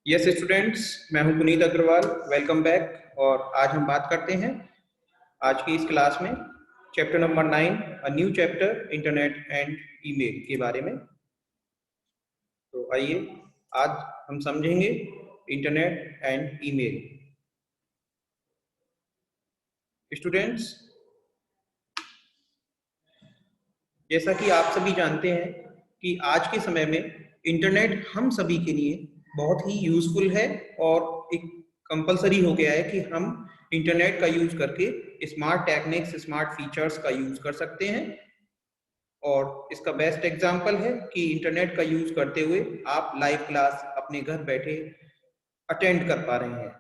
Yes students, मैं हूं Puneet Agarwal. Welcome back. और आज हम बात करते हैं आज की इस क्लास में chapter number 9, a new chapter internet and email के बारे में। तो आइए आज हम समझेंगे इंटरनेट एंड ईमेल। स्टूडेंट्स, जैसा कि आप सभी जानते हैं कि आज के समय में इंटरनेट हम सभी के लिए बहुत ही यूजफुल है और एक कंपलसरी हो गया है कि हम इंटरनेट का यूज करके स्मार्ट टेक्निक्स, स्मार्ट फीचर्स का यूज कर सकते हैं। और इसका बेस्ट एग्जांपल है कि इंटरनेट का यूज करते हुए आप लाइव क्लास अपने घर बैठे अटेंड कर पा रहे हैं।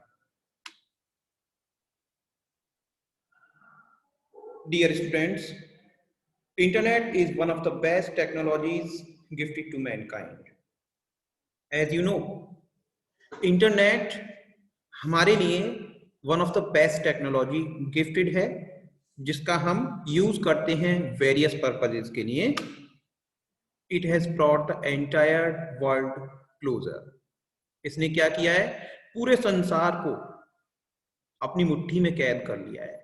Dear students, internet is one of the best technologies gifted to mankind. As you know, internet हमारे लिए one of the best technology gifted है, जिसका हम यूज करते हैं वेरियस पर्पजेस के लिए। It has brought the entire world closer. इसने क्या किया है? पूरे संसार को अपनी मुट्ठी में कैद कर लिया है।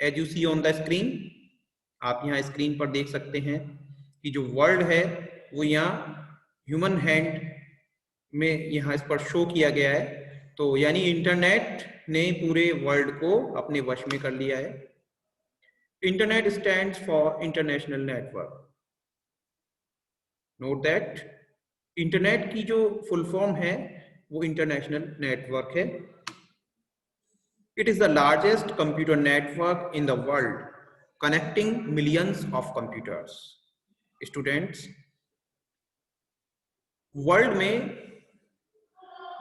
As you see on the screen, आप यहाँ स्क्रीन पर देख सकते हैं कि जो वर्ल्ड है वो यहाँ ह्यूमन हैंड में यहाँ इस पर शो किया गया है। तो यानी इंटरनेट ने पूरे वर्ल्ड को अपने वश में कर लिया है। Internet stands for international network. Note that internet की जो फुल फॉर्म है वो इंटरनेशनल नेटवर्क है। It is the largest computer network in the world, connecting millions of computers. Students, world में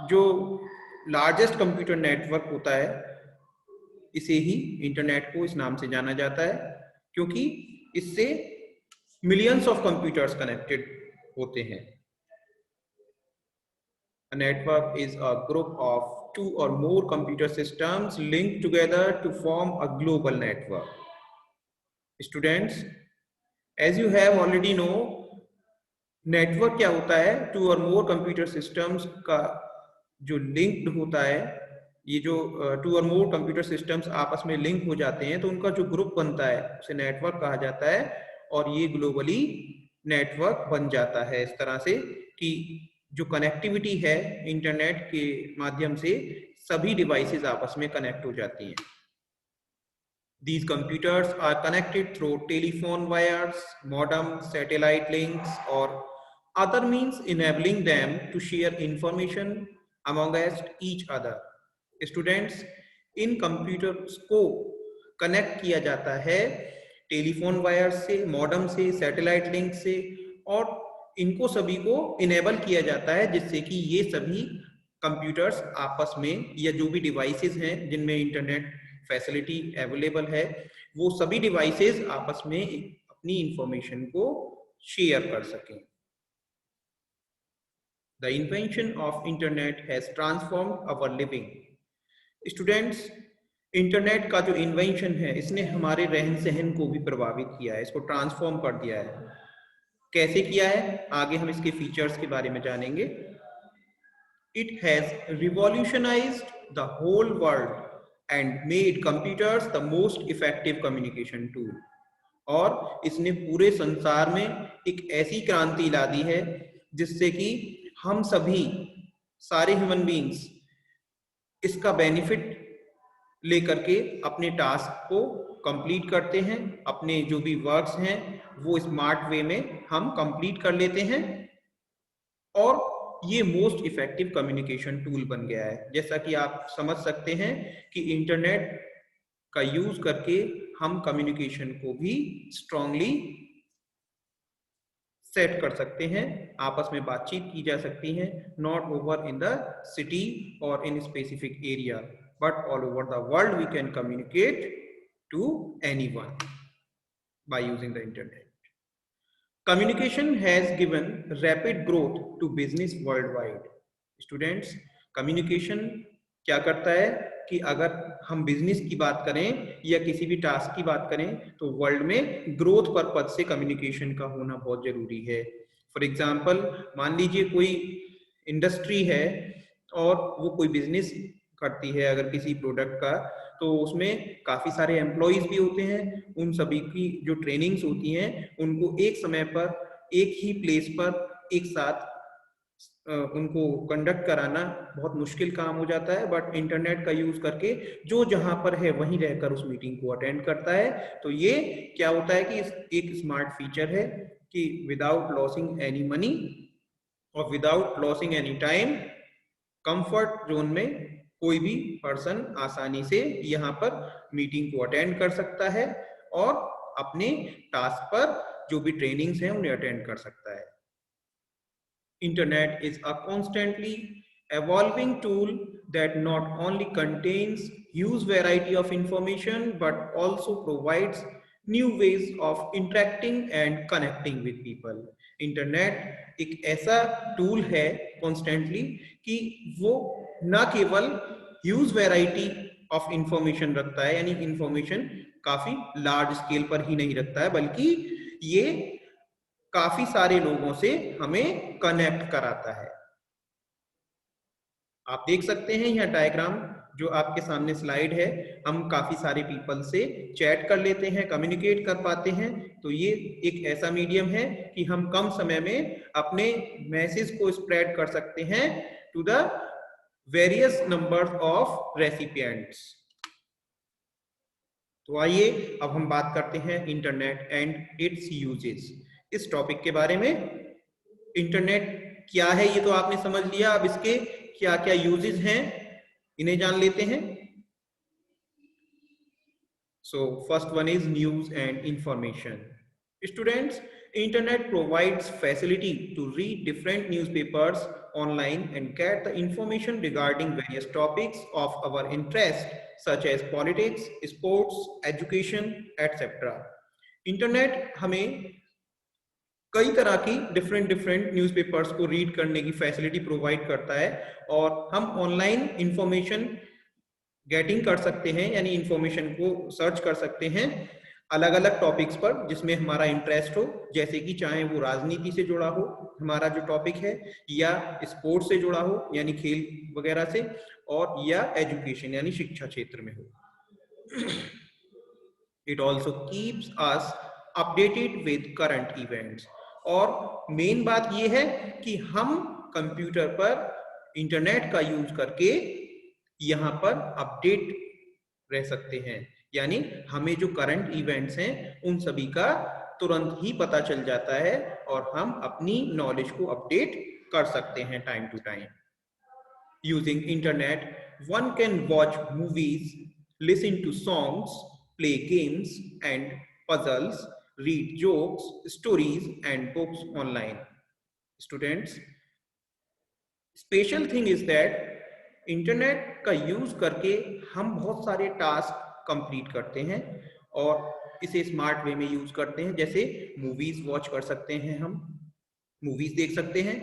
जो लार्जेस्ट कंप्यूटर नेटवर्क होता है, इसे ही इंटरनेट को इस नाम से जाना जाता है, क्योंकि इससे मिलियंस ऑफ कंप्यूटर्स कनेक्टेड होते हैं। A network is a group of two or more computer systems linked together to form a global network. Students, as you have already know, network क्या होता है? टू और मोर कंप्यूटर सिस्टम्स का जो linked होता है, ये जो टू और मोर कंप्यूटर सिस्टम्स आपस में लिंक हो जाते हैं तो उनका जो ग्रुप बनता है उसे नेटवर्क कहा जाता है। और ये ग्लोबली नेटवर्क बन जाता है इस तरह से कि जो कनेक्टिविटी है इंटरनेट के माध्यम से सभी डिवाइसेस आपस में कनेक्ट हो जाती हैं। These computers are connected through telephone wires, modem, satellite links, or other means enabling them to share information amongst each other. Students, in computers को कनेक्ट किया जाता है टेलीफोन वायर से, मॉडेम से, सैटेलाइट लिंक से, और इनको सभी को इनेबल किया जाता है जिससे कि ये सभी कंप्यूटर्स आपस में, या जो भी डिवाइसेस हैं जिनमें इंटरनेट फैसिलिटी अवेलेबल है, वो सभी डिवाइसेस आपस में अपनी इंफॉर्मेशन को शेयर कर सकें। The invention of internet has transformed our living. Students, internet का जो इन्वेंशन है इसने हमारे रहन सहन को भी प्रभावित किया है, इसको ट्रांसफॉर्म कर दिया है। कैसे किया है, आगे हम इसके फीचर्स के बारे में जानेंगे। It has revolutionized the whole world and made computers the most effective communication tool. और इसने पूरे संसार में एक ऐसी क्रांति ला दी है जिससे कि हम सभी सारे ह्यूमन बीइंग्स इसका बेनिफिट लेकर के अपने टास्क को कंप्लीट करते हैं। अपने जो भी वर्क्स हैं वो स्मार्ट वे में हम कंप्लीट कर लेते हैं और ये मोस्ट इफेक्टिव कम्युनिकेशन टूल बन गया है। जैसा कि आप समझ सकते हैं कि इंटरनेट का यूज करके हम कम्युनिकेशन को भी स्ट्रांगली सेट कर सकते हैं, आपस में बातचीत की जा सकती है, not over in the city और in specific area, but all over the world we can communicate to anyone by using the internet. Communication has given rapid growth to business worldwide. Students, communication क्या करता है कि अगर हम business की बात करें या किसी भी टास्क की बात करें तो वर्ल्ड में ग्रोथ पर्पज से कम्युनिकेशन का होना बहुत जरूरी है। फॉर एग्जाम्पल, मान लीजिए कोई इंडस्ट्री है और वो कोई बिजनेस करती है अगर किसी प्रोडक्ट का, तो उसमें काफी सारे एम्प्लॉयज भी होते हैं। उन सभी की जो ट्रेनिंग्स होती हैं उनको एक समय पर एक ही प्लेस पर एक साथ उनको कंडक्ट कराना बहुत मुश्किल काम हो जाता है, बट इंटरनेट का यूज करके जो जहां पर है वहीं रहकर उस मीटिंग को अटेंड करता है। तो ये क्या होता है कि एक स्मार्ट फीचर है कि विदाउट लॉसिंग एनी मनी और without losing any time, comfort zone में कोई भी पर्सन आसानी से यहाँ पर मीटिंग को अटेंड कर सकता है और अपने टास्क पर जो भी ट्रेनिंग्स हैं उन्हें अटेंड कर सकता है। Internet is a constantly evolving tool that not only contains huge variety of information but also provides new ways of interacting and connecting with people. Internet एक ऐसा टूल है कॉन्स्टेंटली कि वो ना केवल ह्यूज वैरायटी ऑफ इंफॉर्मेशन रखता है, यानी इंफॉर्मेशन काफी लार्ज स्केल पर ही नहीं रखता है, बल्कि ये काफी सारे लोगों से हमें कनेक्ट कराता है। आप देख सकते हैं यह डायग्राम जो आपके सामने स्लाइड है, हम काफी सारे पीपल से चैट कर लेते हैं, कम्युनिकेट कर पाते हैं। तो ये एक ऐसा मीडियम है कि हम कम समय में अपने मैसेज को स्प्रेड कर सकते हैं to the various number of recipients. तो आइए अब हम बात करते हैं इंटरनेट एंड इट्स यूजेस, इस टॉपिक के बारे में। इंटरनेट क्या है ये तो आपने समझ लिया, अब इसके क्या क्या यूजेस हैं इन्हें जान लेते हैं। So first one is news and information. Students, internet provides facility to read different newspapers online and get the information regarding various topics of our interest such as politics, sports, education, etc. Internet हमें कई तरह की different newspapers को read करने की facility provide करता है और हम ऑनलाइन इंफॉर्मेशन गेटिंग कर सकते हैं, यानी इंफॉर्मेशन को सर्च कर सकते हैं अलग अलग टॉपिक्स पर जिसमें हमारा इंटरेस्ट हो, जैसे कि चाहे वो राजनीति से जुड़ा हो हमारा जो टॉपिक है, या स्पोर्ट्स से जुड़ा हो यानी खेल वगैरह से, और या एजुकेशन यानी शिक्षा क्षेत्र में हो। It also keeps us updated with current events. और मेन बात यह है कि हम कंप्यूटर पर इंटरनेट का यूज करके यहाँ पर अपडेट रह सकते हैं, यानी हमें जो करंट इवेंट्स हैं उन सभी का तुरंत ही पता चल जाता है और हम अपनी नॉलेज को अपडेट कर सकते हैं time to time. Using internet one can watch movies, listen to songs, play games and puzzles, read jokes, stories and books online. Students, special thing is that internet का यूज करके हम बहुत सारे task complete करते हैं और इसे smart way में यूज करते हैं। जैसे मूवीज वॉच कर सकते हैं, हम मूवीज देख सकते हैं,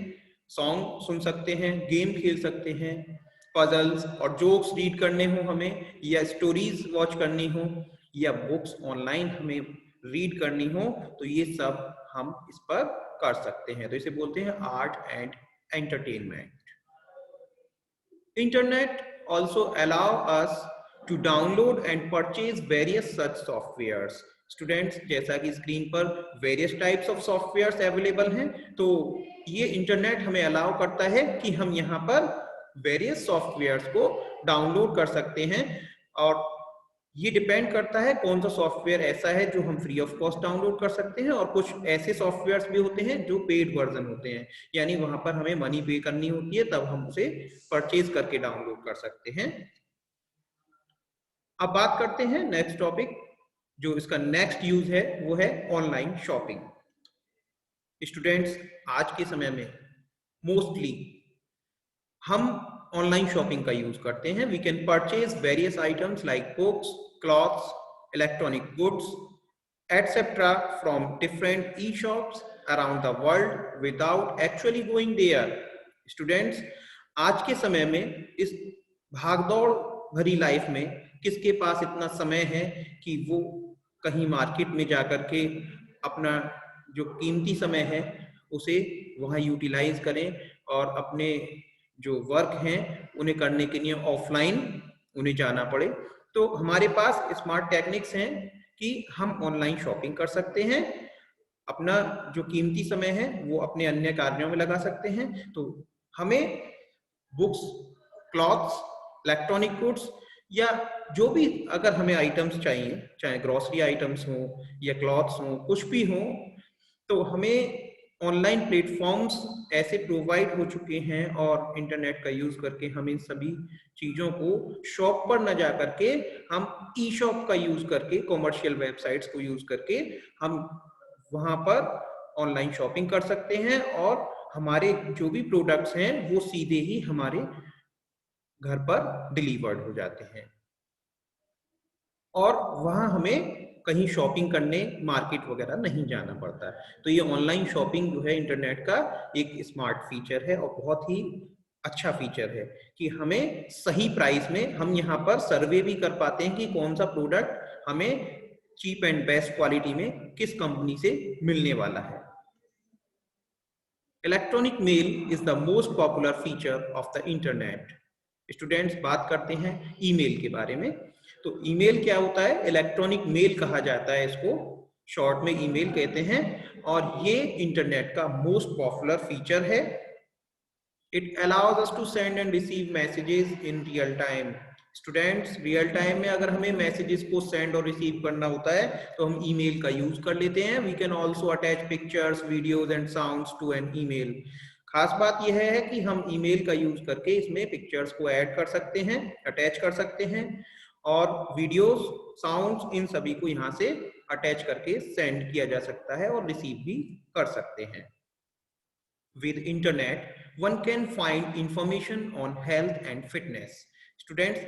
सॉन्ग सुन सकते हैं, गेम खेल सकते हैं, पजल्स और जोक्स रीड करने हो हमें, या स्टोरीज वॉच करनी हो, या बुक्स ऑनलाइन हमें रीड करनी हो, तो ये सब हम इस पर कर सकते हैं। तो इसे बोलते हैं art and entertainment. Internet also allow us to download and purchase various such softwares. Students, जैसा कि स्क्रीन पर various types of softwares available हैं, तो ये इंटरनेट हमें अलाउ करता है कि हम यहाँ पर वेरियस सॉफ्टवेयर्स को डाउनलोड कर सकते हैं। और ये डिपेंड करता है कौन सा सॉफ्टवेयर ऐसा है जो हम फ्री ऑफ कॉस्ट डाउनलोड कर सकते हैं, और कुछ ऐसे सॉफ्टवेयर्स भी होते हैं जो पेड वर्जन होते हैं, यानी वहां पर हमें मनी पे करनी होती है, तब हम उसे परचेज करके डाउनलोड कर सकते हैं। अब बात करते हैं नेक्स्ट टॉपिक, जो इसका नेक्स्ट यूज है वो है ऑनलाइन शॉपिंग। स्टूडेंट्स, आज के समय में मोस्टली हम ऑनलाइन शॉपिंग का यूज करते हैं। We can purchase various items like books, clothes, electronic goods etcetera from different e shops around the world without actually going there. Students, आज के समय में इस भागदौड़ भरी लाइफ में किसके पास इतना समय है कि वो कहीं मार्केट में जाकर के अपना जो कीमती समय है उसे वहां यूटिलाइज करें और अपने जो वर्क हैं उन्हें करने के लिए ऑफलाइन उन्हें जाना पड़े, तो हमारे पास स्मार्ट टेक्निक्स हैं कि हम ऑनलाइन शॉपिंग कर सकते हैं, अपना जो कीमती समय है वो अपने अन्य कार्यों में लगा सकते हैं। तो हमें बुक्स, क्लॉथ्स, इलेक्ट्रॉनिक गुड्स या जो भी अगर हमें आइटम्स चाहिए, चाहे ग्रोसरी आइटम्स हो या क्लॉथ्स हो, कुछ भी हो, तो हमें ऑनलाइन प्लेटफॉर्म्स ऐसे प्रोवाइड हो चुके हैं और इंटरनेट का यूज करके हम इन सभी चीजों को शॉप पर न जा करके हम ई शॉप का यूज करके, कॉमर्शियल वेबसाइट्स को यूज करके हम वहां पर ऑनलाइन शॉपिंग कर सकते हैं और हमारे जो भी प्रोडक्ट्स हैं वो सीधे ही हमारे घर पर डिलीवर्ड हो जाते हैं और वहां हमें कहीं शॉपिंग करने मार्केट वगैरह नहीं जाना पड़ता। तो ये ऑनलाइन शॉपिंग जो है इंटरनेट का एक स्मार्ट फीचर है और बहुत ही अच्छा फीचर है कि हमें सही प्राइस में हम यहाँ पर सर्वे भी कर पाते हैं कि कौन सा प्रोडक्ट हमें चीप एंड बेस्ट क्वालिटी में किस कंपनी से मिलने वाला है। Electronic mail is the most popular feature of the internet. Students, बात करते हैं ईमेल के बारे में। तो ईमेल क्या होता है? इलेक्ट्रॉनिक मेल कहा जाता है इसको, शॉर्ट में ईमेल कहते हैं, और ये इंटरनेट का मोस्ट पॉपुलर फीचर है। It allows us to send and receive messages in real time. Students, real time में अगर हमें मैसेजेस को सेंड और रिसीव करना होता है तो हम ईमेल का यूज कर लेते हैं। We can also attach pictures, videos and sounds to an email. खास बात यह है कि हम ईमेल का यूज करके इसमें पिक्चर्स को ऐड कर सकते हैं, अटैच कर सकते हैं, और वीडियोस, साउंड्स, इन सभी को यहाँ से अटैच करके सेंड किया जा सकता है और रिसीव भी कर सकते हैं। With internet, one can find information on health and fitness. Students,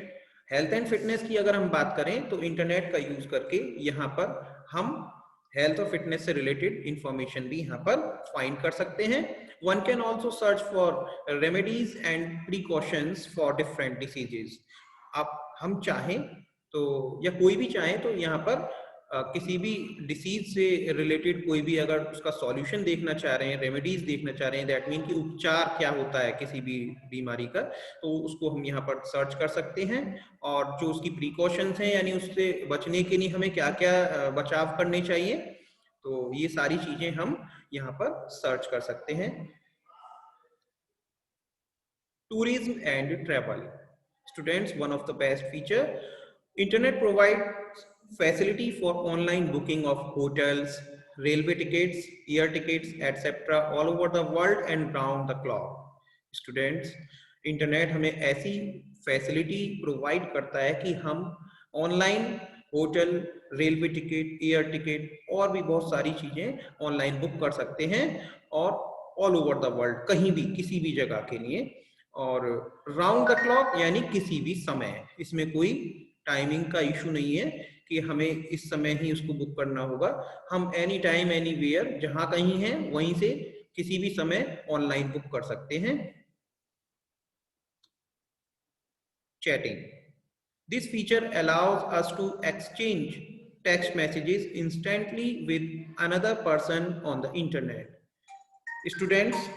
health and fitness की अगर हम बात करें तो इंटरनेट का यूज करके यहाँ पर हम हेल्थ और फिटनेस से रिलेटेड इंफॉर्मेशन भी यहाँ पर फाइंड कर सकते हैं। One can also search for remedies and precautions for different diseases. आप हम चाहें तो, या कोई भी चाहे तो यहाँ पर किसी भी डिसीज से रिलेटेड कोई भी अगर उसका सॉल्यूशन देखना चाह रहे हैं, रेमेडीज देखना चाह रहे हैं, दैट मीन कि उपचार क्या होता है किसी भी बीमारी का, तो उसको हम यहाँ पर सर्च कर सकते हैं। और जो उसकी प्रिकॉशंस हैं, यानी उससे बचने के लिए हमें क्या क्या बचाव करने चाहिए, तो ये सारी चीजें हम यहाँ पर सर्च कर सकते हैं। Tourism and travel. Students, one of the best feature, internet provide facility for online booking of hotels, railway tickets, air tickets, etc. all over the world and round the clock. Students, internet हमें ऐसी facility provide करता है कि हम online hotel, railway ticket, air ticket और भी बहुत सारी चीजें ऑनलाइन बुक कर सकते हैं और ऑल ओवर द वर्ल्ड, कहीं भी किसी भी जगह के लिए, और राउंड द क्लॉक यानी किसी भी समय। इसमें कोई टाइमिंग का इशू नहीं है कि हमें इस समय ही उसको बुक करना होगा। हम एनी टाइम एनी वेयर जहां कहीं हैं वहीं से किसी भी समय ऑनलाइन बुक कर सकते हैं। Chatting. This feature allows us to exchange text messages instantly with another person on the internet. Students,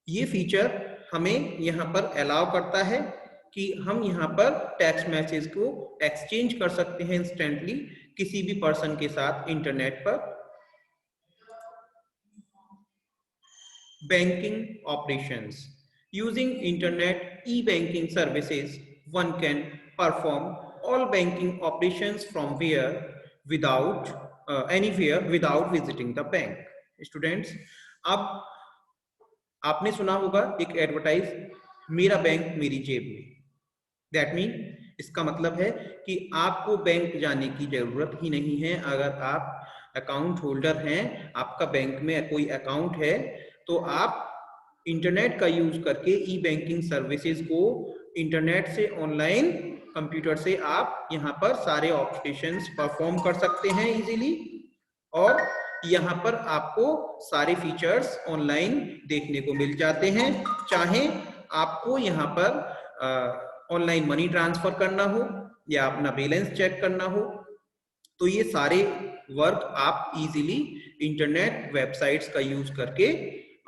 ये फीचर हमें यहाँ पर अलाउ करता है कि हम यहाँ पर टेक्स्ट मैसेज को एक्सचेंज कर सकते हैं इंस्टेंटली किसी भी पर्सन के साथ इंटरनेट पर। Banking operations. Using internet e banking services, one can perform all banking operations from where without anywhere without visiting the bank. Students, अब आपने सुना होगा एक एडवर्टाइज, मेरा बैंक मेरी जेब में। दैट मीन, इसका मतलब है कि आपको बैंक जाने की जरूरत ही नहीं है। अगर आप अकाउंट होल्डर हैं, आपका बैंक में कोई अकाउंट है, तो आप इंटरनेट का यूज करके ई बैंकिंग सर्विसेज को इंटरनेट से ऑनलाइन कंप्यूटर से आप यहाँ पर सारे ऑपरेशंस परफॉर्म कर सकते हैं इजीली, और यहाँ पर आपको सारे फीचर्स ऑनलाइन देखने को मिल जाते हैं। चाहे आपको यहाँ पर ऑनलाइन मनी ट्रांसफर करना हो या अपना बैलेंस चेक करना हो, तो ये सारे वर्क आप इजीली इंटरनेट वेबसाइट्स का यूज करके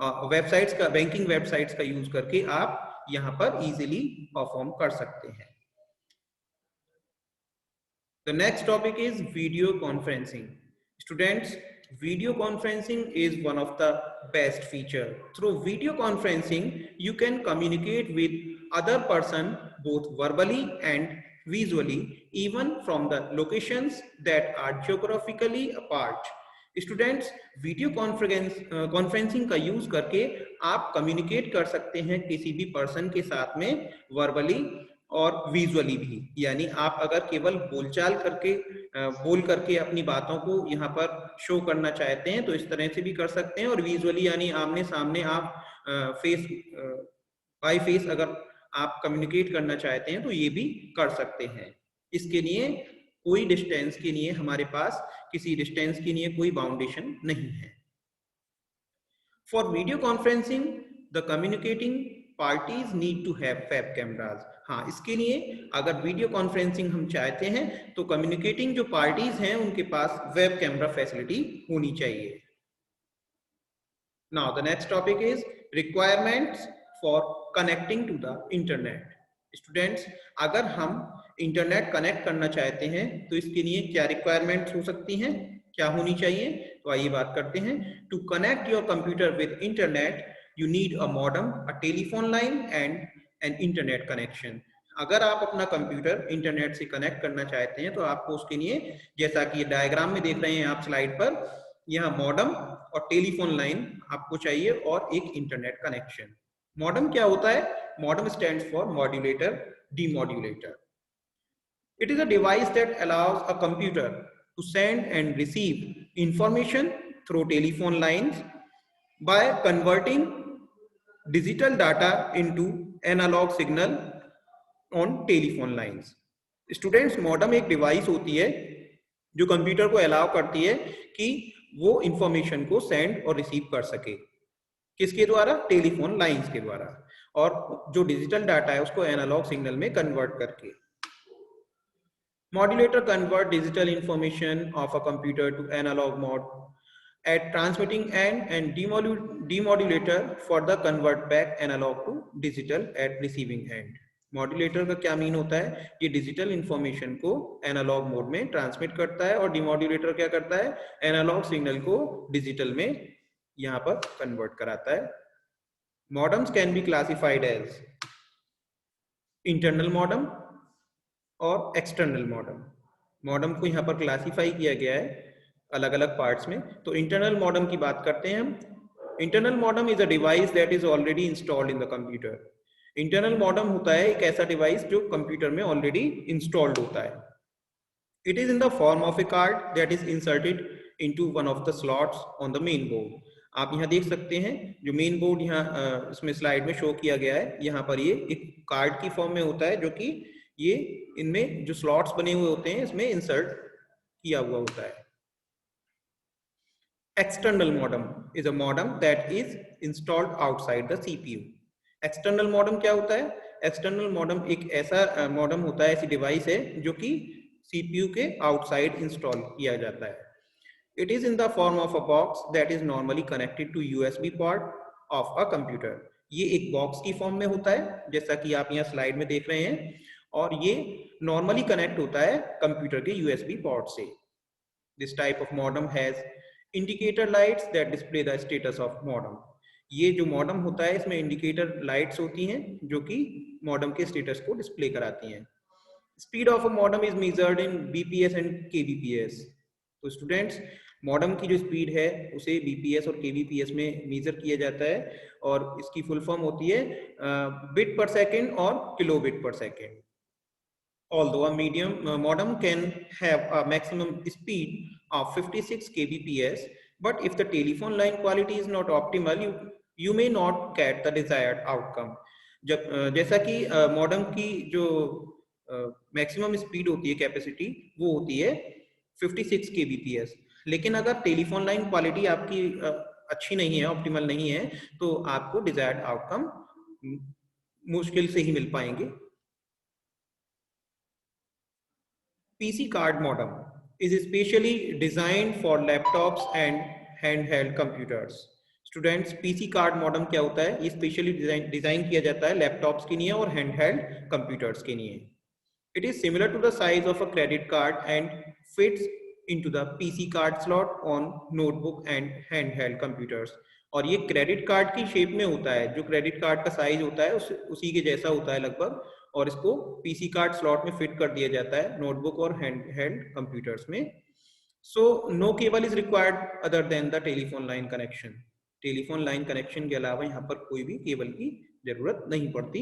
वेबसाइट्स का, बैंकिंग वेबसाइट्स का यूज करके आप यहाँ पर इजीली परफॉर्म कर सकते हैं। The next topic is video conferencing. Students, video conferencing is one of the best feature. Through video conferencing, you can communicate with other person both verbally and visually, even from the locations that are geographically apart. Students, video conferencing का use करके आप communicate कर सकते हैं किसी भी person के साथ में वर्बली और विजुअली भी। यानी आप अगर केवल बोल करके अपनी बातों को यहाँ पर शो करना चाहते हैं तो इस तरह से भी कर सकते हैं, और विजुअली यानी आमने सामने आप फेस बाय फेस अगर आप कम्युनिकेट करना चाहते हैं तो ये भी कर सकते हैं। इसके लिए कोई डिस्टेंस के लिए हमारे पास किसी डिस्टेंस के लिए कोई बाउंडेशन नहीं है। For video conferencing the communicating parties need to have web cameras. हाँ, इसके लिए अगर वीडियो कॉन्फ्रेंसिंग हम चाहते हैं तो कम्युनिकेटिंग जो पार्टीज हैं उनके पास वेब कैमरा फैसिलिटी होनी चाहिए। Now the next topic is requirements for connecting to the internet. Students, अगर हम इंटरनेट कनेक्ट करना चाहते हैं तो इसके लिए क्या रिक्वायरमेंट्स हो सकती हैं, क्या होनी चाहिए, तो आइए बात करते हैं। To connect your computer with internet you need a modem, a telephone line and an internet connection. अगर आप अपना कंप्यूटर इंटरनेट से कनेक्ट करना चाहते हैं तो आपको उसके लिए, जैसा कि डायग्राम में देख रहे हैं आप स्लाइड पर, यहाँ मॉडेम और टेलीफोन लाइन आपको चाहिए और एक इंटरनेट कनेक्शन। मॉडेम क्या होता है? Modem stands for modulator, demodulator. It is a device that allows a computer to send and receive information through telephone lines by converting digital data into analog signal on telephone lines. Students, modem एक device होती है जो computer को allow करती है कि वो information को सेंड और रिसीव कर सके। किसके द्वारा? टेलीफोन लाइंस के द्वारा, और जो डिजिटल डाटा है उसको एनालॉग सिग्नल में कन्वर्ट करके। Modulator convert digital information of a computer to analog mode at transmitting end and demodulator for the convert back analog to digital at receiving end. Modulator का क्या mean होता है? ये digital information को analogue mode में transmit करता है, और डिमॉड्यूलेटर क्या करता है? एनालॉग सिग्नल को डिजिटल में यहाँ पर कन्वर्ट कराता है। Modems can be classified as internal modem और एक्सटर्नल मॉडेम। मॉडेम को यहाँ पर क्लासिफाई किया गया है अलग अलग पार्ट्स में। तो इंटरनल मॉडेम की बात करते हैं हम। Internal modem is a device that is already installed in the computer. Internal modem होता है एक ऐसा डिवाइस जो कंप्यूटर में ऑलरेडी इंस्टॉल्ड होता है। It is in the form of A card that is inserted into one of the slots on the main board. आप यहाँ देख सकते हैं जो मेन बोर्ड यहाँ इसमें स्लाइड में शो किया गया है, यहाँ पर ये एक कार्ड की फॉर्म में होता है जो कि ये इनमें जो स्लॉट्स बने हुए होते हैं इसमें इंसर्ट किया हुआ होता है। External modem is a modem that is installed outside the CPU. External modem क्या होता है? एक्सटर्नल मॉडेम एक ऐसा मॉडेम होता है, ऐसी डिवाइस है जो कि सीपीयू के आउटसाइड इंस्टॉल किया जाता है। It is in the form of a box that is normally connected to USB port of a computer. ये एक बॉक्स की फॉर्म में होता है जैसा कि आप यहाँ स्लाइड में देख रहे हैं, और ये नॉर्मली कनेक्ट होता है कंप्यूटर के यूएसबी पोर्ट से। This type of modem has indicator lights that display the status of modem. ये जो मॉडेम होता है इसमें इंडिकेटर लाइट्स होती हैं जो कि मॉडेम के स्टेटस को डिस्प्ले कराती हैं। Speed of a modem is measured in BPS and kbps. तो स्टूडेंट्स, मॉडेम की जो स्पीड है उसे बीपीएस और केबीपीएस में मेजर किया जाता है, और इसकी फुल फॉर्म होती है बिट पर सेकेंड और किलो बिट पर second. Although a medium modem can have a maximum speed of 56 kbps, but if the telephone line quality is not optimal, you may not get the desired outcome. जब जैसा कि modem की जो maximum speed होती है, capacity, वो होती है 56 kbps, लेकिन अगर टेलीफोन लाइन क्वालिटी आपकी अच्छी नहीं है, ऑप्टिमल नहीं है, तो आपको डिजायर्ड आउटकम मुश्किल से ही मिल पाएंगे। PC card modem is especially designed for laptops and handheld computers. Students, PC card modem क्या होता है? ये स्पेशली डिजाइन किया जाता है लैपटॉप्स के लिए और हैंडहेल्ड कंप्यूटर्स के लिए। It is similar to the size of a credit card and fits into the PC card slot on notebook and handheld computers. और ये क्रेडिट कार्ड की शेप में होता है, जो क्रेडिट कार्ड का साइज होता है उसी के जैसा होता है लगभग, और इसको पीसी कार्ड स्लॉट में फिट कर दिया जाता है नोटबुक और हैंडहेल्ड कंप्यूटर्स में। So no cable is required other than the telephone line connection. Telephone line connection के अलावा यहाँ पर कोई भी केबल की जरूरत नहीं पड़ती।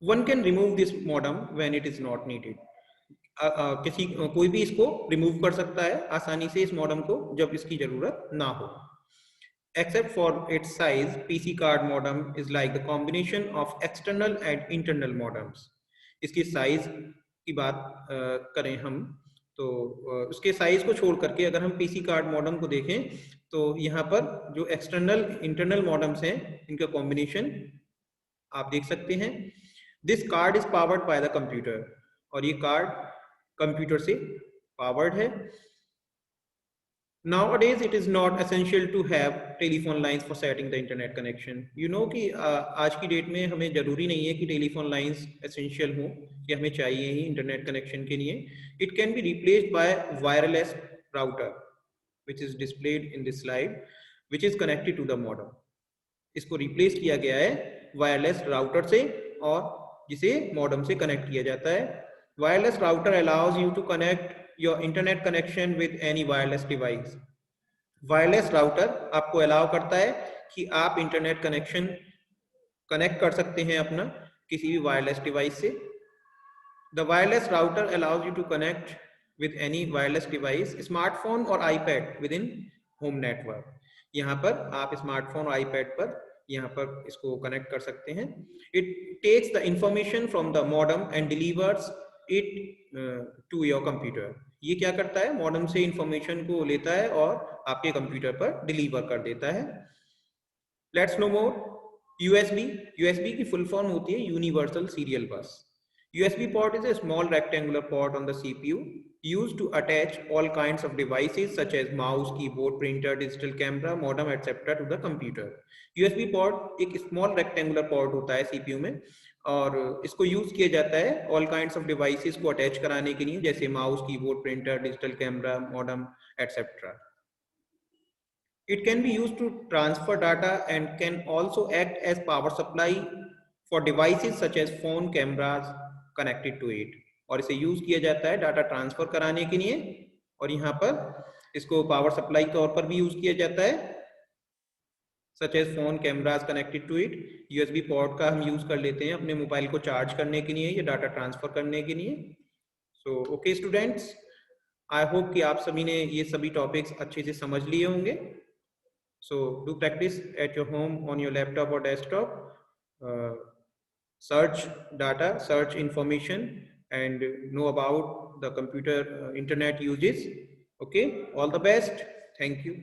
One can remove this modem when it is not needed. कोई भी इसको रिमूव कर सकता है आसानी से इस मॉडेम को जब इसकी जरूरत ना हो। Except for its size, PC card modem is like the combination of external and internal modems. इसकी साइज की बात करें हम तो उसके साइज को छोड़ करके अगर हम पीसी कार्ड मॉडेम को देखें तो यहाँ पर जो एक्सटर्नल इंटरनल मॉडेम्स हैं इनका कॉम्बिनेशन आप देख सकते हैं। This card is powered by the computer, और ये कार्ड कंप्यूटर से पावर्ड है। Nowadays, it is not essential to have telephone lines for setting the internet connection. You know कि आज की डेट में हमें जरूरी नहीं है कि टेलीफोन लाइंस एसेंशियल हो, कि हमें चाहिए ही इंटरनेट कनेक्शन के लिए। It can be replaced by wireless router, which is displayed in this slide, which is connected to the modem. इसको रिप्लेस किया गया है वायरलेस राउटर से, और जिसे मॉडेम से कनेक्ट किया जाता है। Wireless router allows you to connect your internet connection with any wireless device. Wireless router आपको अलाउ करता है कि आप इंटरनेट कनेक्शन कनेक्ट कर सकते हैं अपना किसी भी वायरलेस डिवाइस से। The wireless router allows you to connect with any wireless device, smartphone और iPad with in home network. यहाँ पर आप स्मार्टफोन और आईपैड पर यहाँ पर इसको कनेक्ट कर सकते हैं। It takes the information from the modem and delivers it to your computer. ये क्या करता है? मॉडेम से इंफॉर्मेशन को लेता है और आपके कंप्यूटर पर डिलीवर कर देता है। Let's no more. USB. USB की फुल फॉर्म होती है यूनिवर्सल सीरियल बस। USB port is a small rectangular port on the CPU used to attach all kinds of devices such as mouse, keyboard, printer, digital camera, modem, etc. to the computer. USB port एक small rectangular port होता है CPU में, और इसको use किया जाता है all kinds of devices को अटैच कराने के लिए, जैसे mouse, keyboard, printer, digital camera, modem, etc. It can be used to transfer data and can also act as power supply for devices such as phone, cameras connected to it. और इसे use किया जाता है data transfer कराने के लिए, और यहाँ पर इसको पावर सप्लाई के तौर पर भी यूज किया जाता है, such as phone, cameras connected to it. USB port का हम यूज कर लेते हैं अपने मोबाइल को चार्ज करने के लिए या डाटा ट्रांसफर करने के लिए। So okay students, I hope कि आप सभी ने ये सभी टॉपिक्स अच्छे से समझ लिए होंगे। So do practice at your home on your laptop or desktop. Search data, search information, and know about the computer internet uses. Okay, all the best. Thank you.